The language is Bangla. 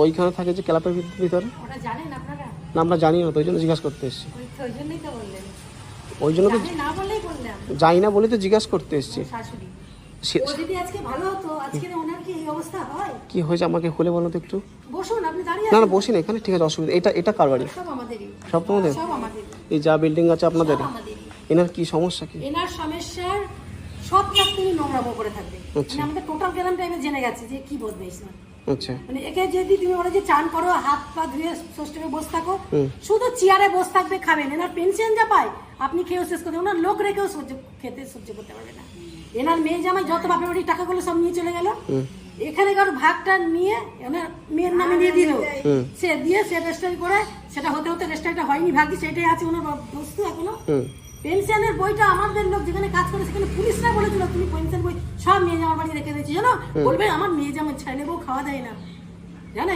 ওইখানে থাকে যে ক্লাবের ভিতরে? ওটা জানেন আপনারা? না আমরা জানি না, তো ওই জন্য জিজ্ঞাসা করতে এসেছি। ওই জন্যই তো বললেন। ওই জন্য তো না বললেই বললাম। জানি না বলে তো জিজ্ঞাসা করতে এসেছি। শাশুড়ি ও যদি আজকে ভালো হতো, আজকে ওনার কি এই অবস্থা হয়? কি হয়েছে আমাকে খুলে বলো তো একটু। বসুন, আপনি দাঁড়িয়ে না আছেন। না বসিন এখানে, ঠিক আছে, অসুবিধা। এটা কার বাড়ি? সব আমাদেরই। সব তোমাদের? সব আমাদের। এই যা বিল্ডিং আছে আপনাদের? সব আমাদেরই। এনার কি সমস্যা কি? এনার সমস্যার সব কাজ তিনি নোংরা করে থাকবে। আচ্ছা। মানে আমাদের টোটাল গ্রাম টাইমে জেনে গেছে যে কি বদমাইশ না। আচ্ছা। মানে একে যদি তুমি ওরা যে চান করো, হাত পা ধুয়ে ষষ্ঠীকে বসে থাকো, শুধু চেয়ারে বসে থাকবে, খাবেন। এনার পেনশন যা পায় আপনি খেয়েও শেষ করতে, ওনার লোক রেখেও খেতে সহ্য করতে পারবে না। এনার মেয়ে জামাই যত বাপের বাড়ির টাকাগুলো সব নিয়ে চলে গেল, এখানে কারো ভাগটা নিয়ে ওনার মেয়ের নামে দিয়ে দিল। সে দিয়ে সে রেজিস্ট্রি করে, সেটা হতে হতে রেজিস্ট্রিটা হয়নি, ভাগ্য সেটাই আছে ওনার বস্তু এখনো। পেনশনের বইটা আমাদের লোক যেখানে কাজ করে সেখানে পুলিশরা বলেছিল তুমি পেনশন বই সব মেয়ে জামার বাড়ি রেখে দিয়েছি, জানো? বলবে আমার মেয়ে জামার ছেলে বউ খাওয়া দেয় না, জানো?